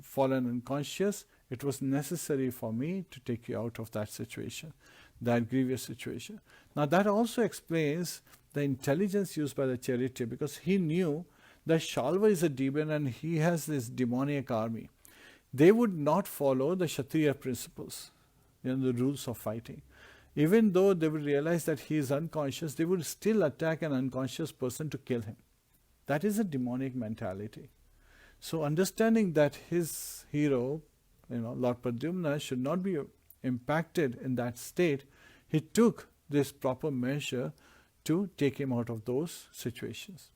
[SPEAKER 1] fallen unconscious, it was necessary for me to take you out of that situation, that grievous situation. Now that also explains the intelligence used by the charioteer, because he knew that Śālva is a demon and he has this demoniac army. They would not follow the Kshatriya principles, the rules of fighting. Even though they would realize that he is unconscious, they would still attack an unconscious person to kill him. That is a demonic mentality. So understanding that his hero, Lord Pradyumna, should not be impacted in that state, he took this proper measure to take him out of those situations.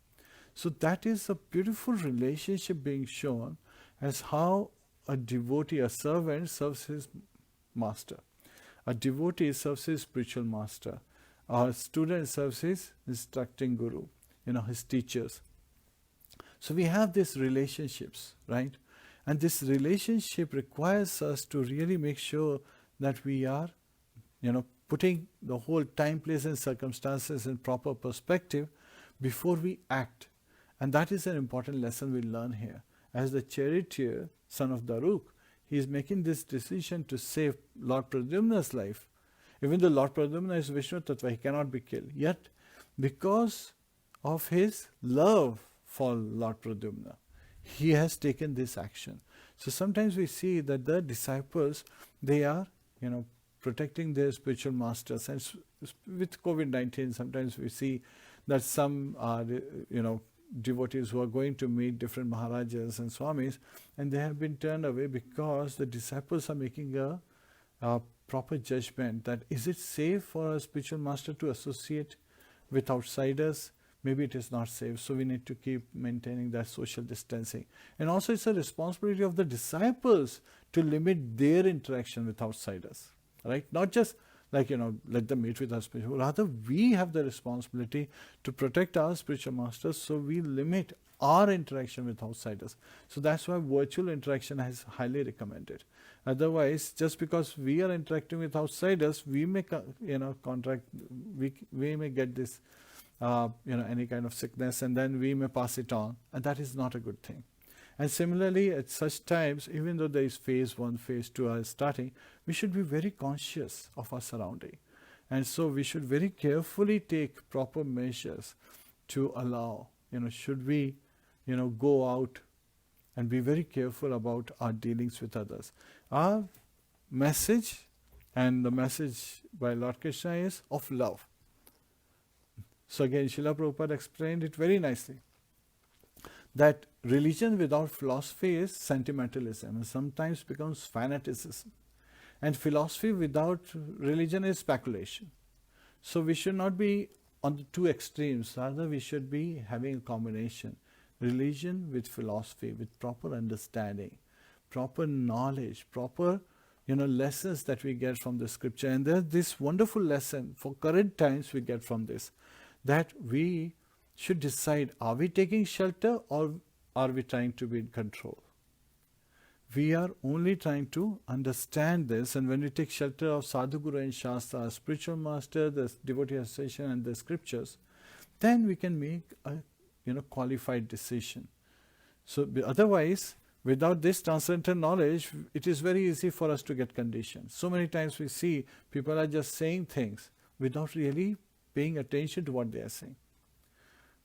[SPEAKER 1] So that is a beautiful relationship being shown as how a devotee, a servant, serves his master. A devotee serves his spiritual master. A student serves his instructing guru, his teachers. So we have these relationships, right? And this relationship requires us to really make sure that we are, putting the whole time, place and circumstances in proper perspective before we act. And that is an important lesson we learn here. As the charioteer, son of Daruk, he is making this decision to save Lord Pradyumna's life. Even though Lord Pradyumna is Vishnu Tattva, he cannot be killed. Yet, because of his love for Lord Pradyumna, he has taken this action. So sometimes we see that the disciples, they are, protecting their spiritual masters. And with COVID-19, sometimes we see that some are, devotees who are going to meet different Maharajas and Swamis, and they have been turned away because the disciples are making a proper judgment that is it safe for a spiritual master to associate with outsiders? Maybe it is not safe, so we need to keep maintaining that social distancing. And also it's a responsibility of the disciples to limit their interaction with outsiders, right? Not just let them meet with us. Rather, we have the responsibility to protect our spiritual masters, so we limit our interaction with outsiders. So that's why virtual interaction is highly recommended. Otherwise, just because we are interacting with outsiders, we may we may get this any kind of sickness, and then we may pass it on, and that is not a good thing. And similarly, at such times, even though there is phase 1, phase 2 are starting, we should be very conscious of our surrounding. And so we should very carefully take proper measures to allow, should we, go out and be very careful about our dealings with others. Our message, and the message by Lord Krishna, is of love. So again, Srila Prabhupada explained it very nicely, that religion without philosophy is sentimentalism and sometimes becomes fanaticism. And philosophy without religion is speculation. So we should not be on the two extremes, rather we should be having a combination. Religion with philosophy, with proper understanding, proper knowledge, proper lessons that we get from the scripture. And there's this wonderful lesson for current times we get from this, that we should decide, are we taking shelter or are we trying to be in control? We are only trying to understand this, and when we take shelter of Sadhguru and Shastra, spiritual master, the devotee association and the scriptures, then we can make a qualified decision. So otherwise, without this transcendental knowledge, it is very easy for us to get conditioned. So many times we see people are just saying things without really paying attention to what they are saying.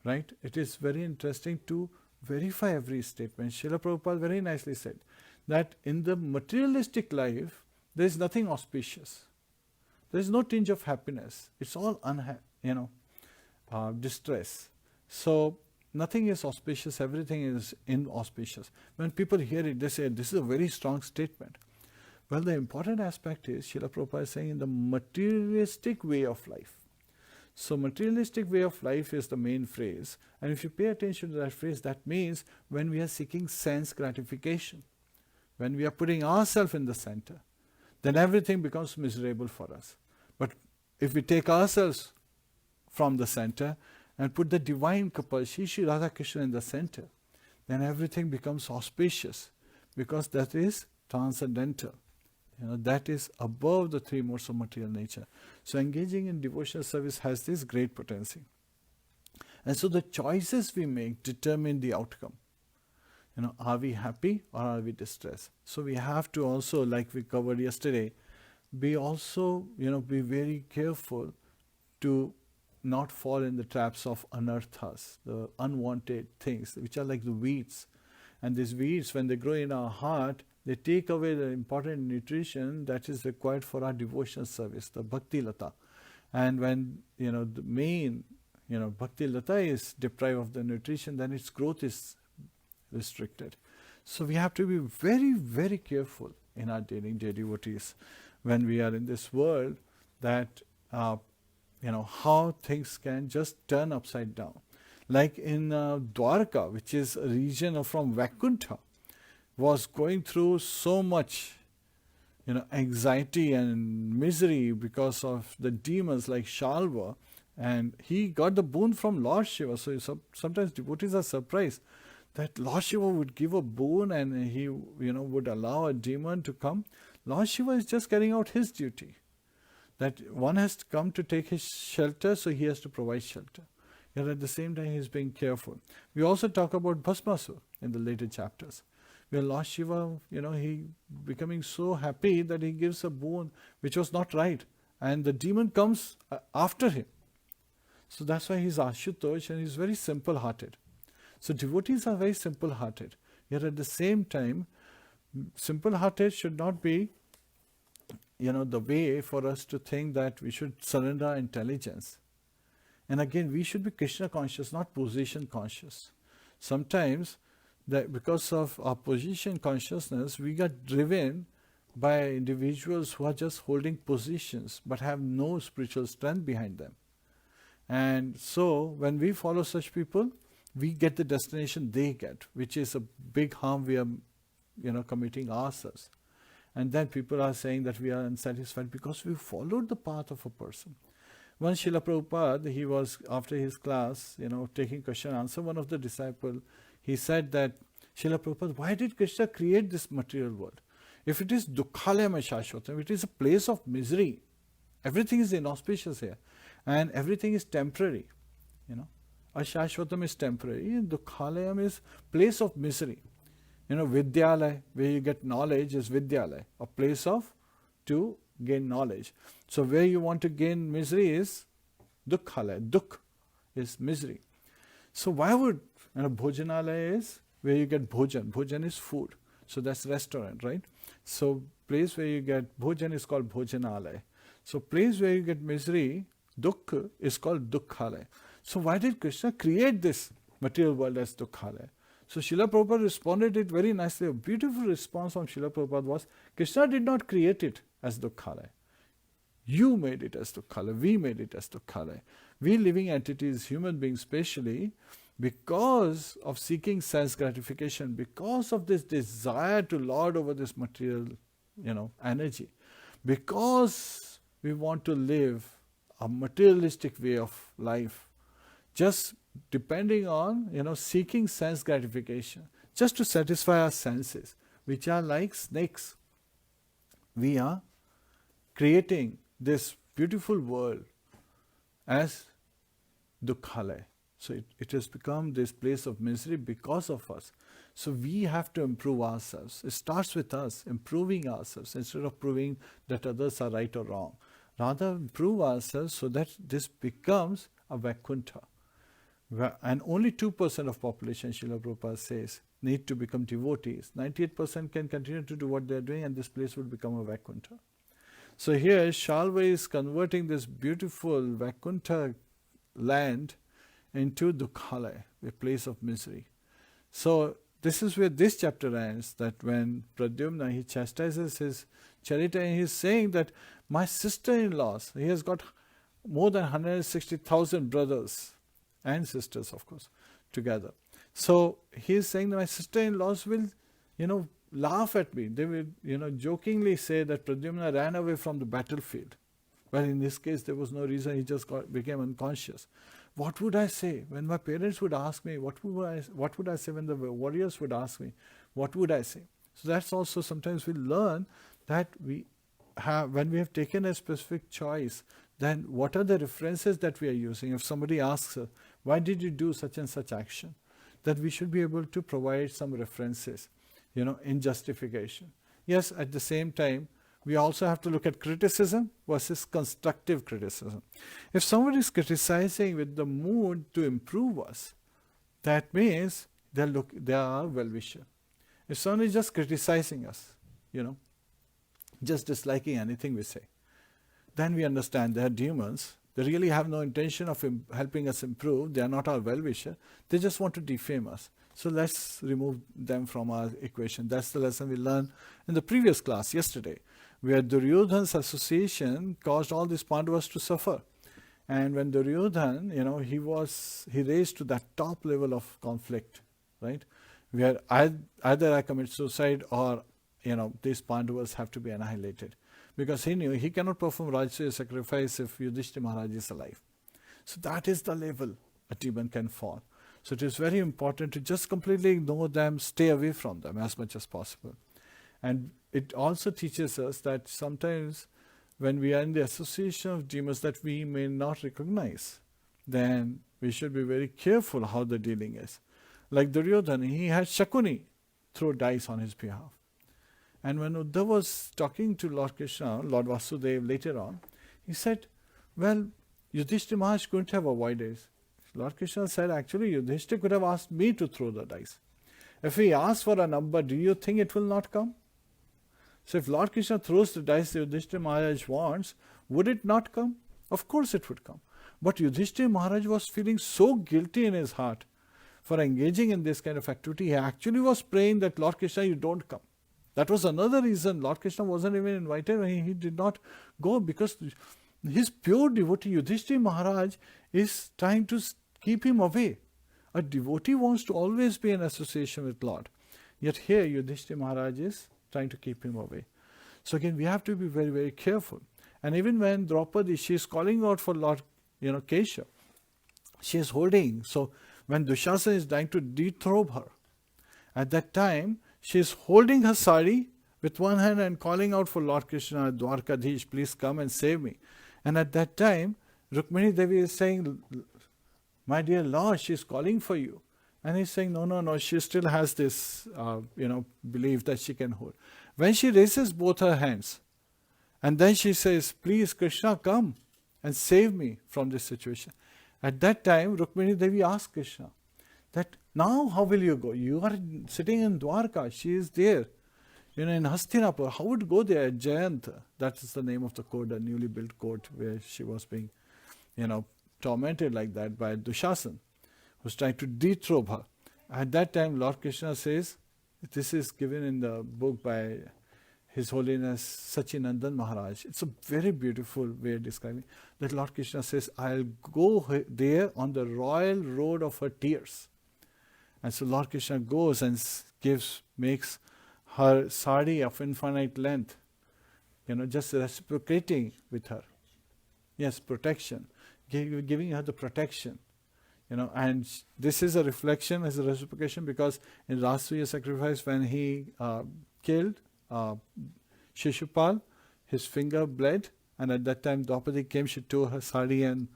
[SPEAKER 1] Right? It is very interesting to verify every statement. Srila Prabhupada very nicely said that in the materialistic life, there is nothing auspicious. There is no tinge of happiness. It's all distress. So nothing is auspicious, everything is inauspicious. When people hear it, they say, this is a very strong statement. Well, the important aspect is, Srila Prabhupada is saying, in the materialistic way of life. So materialistic way of life is the main phrase. And if you pay attention to that phrase, that means when we are seeking sense gratification, when we are putting ourselves in the center, then everything becomes miserable for us. But if we take ourselves from the center and put the divine couple, Shri Radha Krishna, in the center, then everything becomes auspicious, because that is transcendental. That is above the three modes of material nature. So engaging in devotional service has this great potency. And so the choices we make determine the outcome. Are we happy or are we distressed? So we have to also, like we covered yesterday, be very careful to not fall in the traps of anarthas, the unwanted things, which are like the weeds. And these weeds, when they grow in our heart, they take away the important nutrition that is required for our devotional service, the bhakti lata. And when the main bhakti lata is deprived of the nutrition, then its growth is restricted. So we have to be very, very careful in our dealing, dear devotees, when we are in this world, that how things can just turn upside down. Like in Dwarka, which is a region from Vaikuntha, was going through so much anxiety and misery because of the demons like Śālva, and he got the boon from Lord Shiva. So sometimes devotees are surprised that Lord Shiva would give a boon and he would allow a demon to come. Lord Shiva is just carrying out his duty, that one has to come to take his shelter, so he has to provide shelter. Yet at the same time he is being careful. We also talk about Bhasmasur in the later chapters, where Lord Shiva, he becoming so happy that he gives a boon which was not right, and the demon comes after him. So that's why he's Ashutosh, and he's very simple-hearted. So devotees are very simple-hearted. Yet at the same time, simple-hearted should not be the way for us to think that we should surrender our intelligence. And again, we should be Krishna conscious, not position conscious. Sometimes, that because of our position consciousness, we get driven by individuals who are just holding positions but have no spiritual strength behind them. And so, when we follow such people, we get the destination they get, which is a big harm we are committing ourselves. And then people are saying that we are unsatisfied because we followed the path of a person. One Srila Prabhupada, he was, after his class, taking question and answer, one of the disciples, he said that, Srila Prabhupada, why did Krishna create this material world? If it is Dukkhalayam Shashvatam, it is a place of misery. Everything is inauspicious here. And everything is temporary. Ashashvatam is temporary. And Dukkhalayam is place of misery. Vidyalaya, where you get knowledge, is Vidyalaya, a place to gain knowledge. So where you want to gain misery is Dukkhalaya. Dukh is misery. So why would, Bhojanalaya is where you get bhojan. Bhojan is food. So that's restaurant, right? So place where you get bhojan is called bhojanalaya. So place where you get misery, dukkha, is called dukkhalaya. So why did Krishna create this material world as dukkhalaya? So Srila Prabhupada responded it very nicely. A beautiful response from Srila Prabhupada was, Krishna did not create it as dukkhalaya. You made it as dukkhalaya. We made it as dukkhalaya. We living entities, human beings especially, because of seeking sense gratification, because of this desire to lord over this material, energy, because we want to live a materialistic way of life, just depending on, seeking sense gratification, just to satisfy our senses, which are like snakes. We are creating this beautiful world as dukkhalaya. So it has become this place of misery because of us. So we have to improve ourselves. It starts with us, improving ourselves, instead of proving that others are right or wrong. Rather, improve ourselves so that this becomes a Vaikuntha. And only 2% of population, Srila Prabhupada says, need to become devotees. 98% can continue to do what they are doing, and this place would become a Vaikuntha. So here, Śālva is converting this beautiful Vaikuntha land into Dukkhalaya, a place of misery. So this is where this chapter ends, that when Pradyumna, he chastises his Charita, and he is saying that my sister-in-laws, he has got more than 160,000 brothers and sisters, of course, together. So he is saying that my sister-in-laws will, laugh at me. They will, jokingly say that Pradyumna ran away from the battlefield. Well, in this case, there was no reason, he just became unconscious. What would I say when my parents would ask me? What would I say when the warriors would ask me? What would I say? So that's also sometimes we learn that when we have taken a specific choice, then what are the references that we are using? If somebody asks us, why did you do such and such action? That we should be able to provide some references, in justification. Yes, at the same time, we also have to look at criticism versus constructive criticism. If somebody is criticizing with the mood to improve us, that means they are well-wisher. If somebody is just criticizing us, just disliking anything we say, then we understand they are demons. They really have no intention of helping us improve. They are not our well-wisher. They just want to defame us. So let's remove them from our equation. That's the lesson we learned in the previous class yesterday, where Duryodhana's association caused all these Pandavas to suffer. And when Duryodhana, he raised to that top level of conflict, right? Where either I commit suicide or, these Pandavas have to be annihilated. Because he knew he cannot perform Rajasuya sacrifice if Yudhishthira Maharaj is alive. So that is the level a demon can fall. So it is very important to just completely ignore them, stay away from them as much as possible. And it also teaches us that sometimes when we are in the association of demons that we may not recognize, then we should be very careful how the dealing is. Like Duryodhana, he had Shakuni throw dice on his behalf. And when Uddhava was talking to Lord Krishna, Lord Vasudeva later on, he said, well, Yudhishthira Maharaj couldn't have avoided it. Lord Krishna said, actually, Yudhishthira could have asked me to throw the dice. If he asks for a number, do you think it will not come? So if Lord Krishna throws the dice that Yudhishthira Maharaj wants, would it not come? Of course it would come. But Yudhishthira Maharaj was feeling so guilty in his heart for engaging in this kind of activity. He actually was praying that, Lord Krishna, you don't come. That was another reason Lord Krishna wasn't even invited and he did not go, because his pure devotee Yudhishthira Maharaj is trying to keep him away. A devotee wants to always be in association with Lord. Yet here Yudhishthira Maharaj is trying to keep him away. So again, we have to be very, very careful. And even when Draupadi, she is calling out for Lord
[SPEAKER 3] Keshav. She is holding. So when Dushasana is trying to dethrone her, at that time she is holding her sari with one hand and calling out for Lord Krishna, Dwarkadhish, please come and save me. And at that time, Rukmini Devi is saying, my dear Lord, she is calling for you. And he's saying, no, she still has this, belief that she can hold. When she raises both her hands, and then she says, please Krishna, come and save me from this situation. At that time, Rukmini Devi asked Krishna, that now how will you go? You are sitting in Dwarka, she is there, in Hastinapur. How would you go there? Jayant, that is the name of the court, the newly built court where she was being, tormented like that by Dushasana, who's trying to dethrone her. At that time, Lord Krishna says, this is given in the book by His Holiness Sachinandan Maharaj. It's a very beautiful way of describing that Lord Krishna says, I'll go there on the royal road of her tears. And so Lord Krishna goes and makes her sari of infinite length, just reciprocating with her. Yes, protection. Giving her the protection. And this is a reflection, as a reciprocation, because in Rasuya sacrifice, when he killed Shishupal, his finger bled, and at that time Draupadi came, she tore her sari and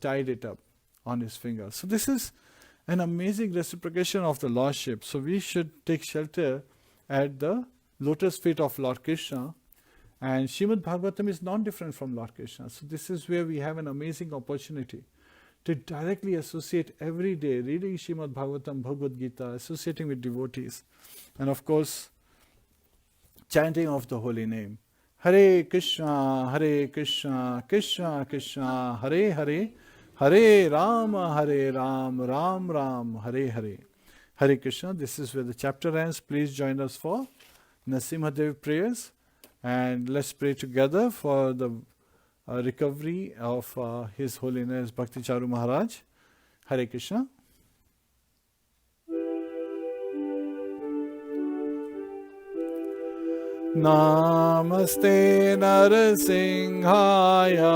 [SPEAKER 3] tied it up on his finger. So this is an amazing reciprocation of the Lordship. So we should take shelter at the lotus feet of Lord Krishna, and Srimadbhagavatam is not different from Lord Krishna. So this is where we have an amazing opportunity to directly associate every day, reading Srimadbhagavatam, Bhagavad Gita, associating with devotees, and of course, chanting of the holy name. Hare Krishna, Krishna Krishna, Hare Hare, Hare Rama, Ram Ram, Hare Hare. Hare Krishna, this is where the chapter ends. Please join us for Narasimhadev prayers, and let's pray together for the recovery of His Holiness Bhakti Charu Maharaj. Hare Krishna. Namaste Narasimhaya,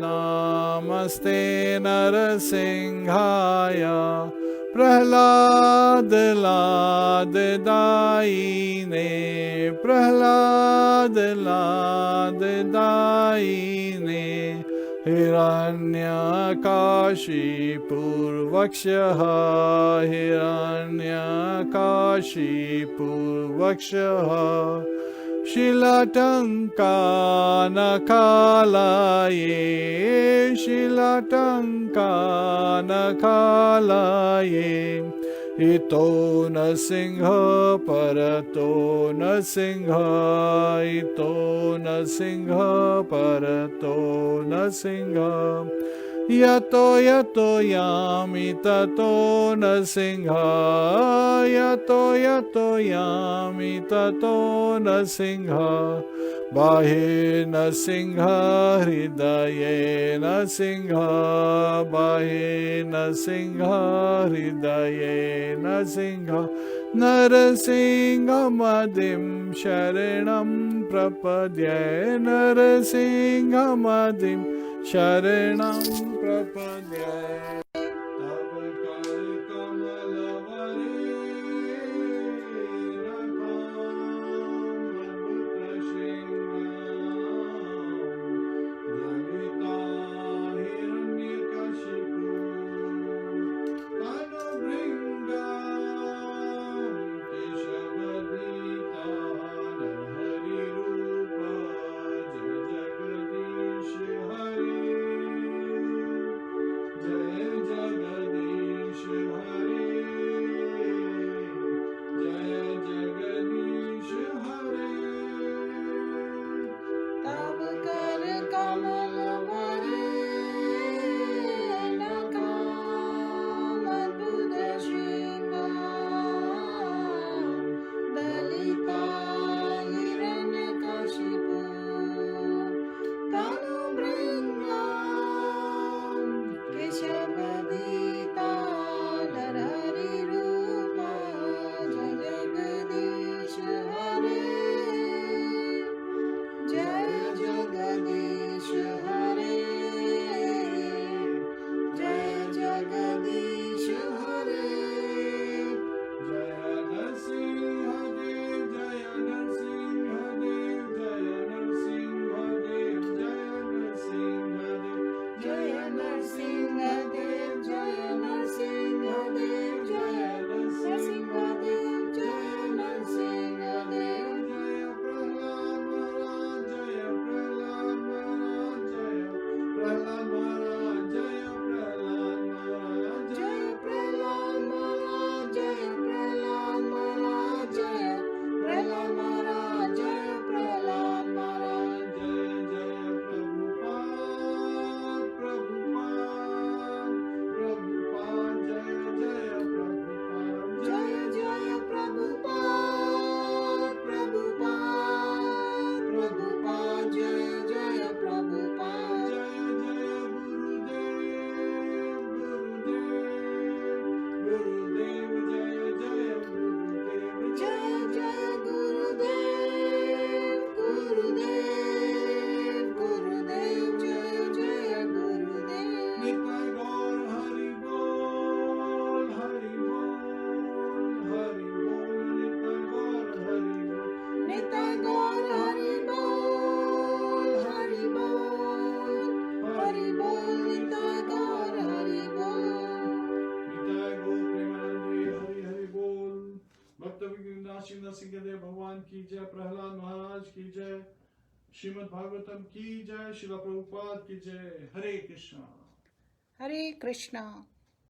[SPEAKER 3] Namaste Narasimhaya, Prahlad Lad Daine, Prahlad Lad Daine, Hiranyakashi Purvakshaha, Hiranyakashi Purvakshaha, Shilatanka Nakalaye, Shilatanka Nakalaye, Ito Nasingha Parato Nasingha, Ito Nasingha Parato Nasingha, Yato Yato Yami Tato Nasingha, Yato Yato Yami Tato Nasingha, Bahe Nasingha Hridaye Nasingha, Bahe Nasingha Hridaye Nasingha, Narasingha Madim Sharanam Prapadya, Narasingha Madim Sharanam Prapadya.
[SPEAKER 1] Jai Singhdeo भगवान की जय, प्रहलाद महाराज की जय, श्रीमद् भागवतम की जय, श्रील प्रभुपाद की जय। हरे Krishna.
[SPEAKER 4] Hare Krishna.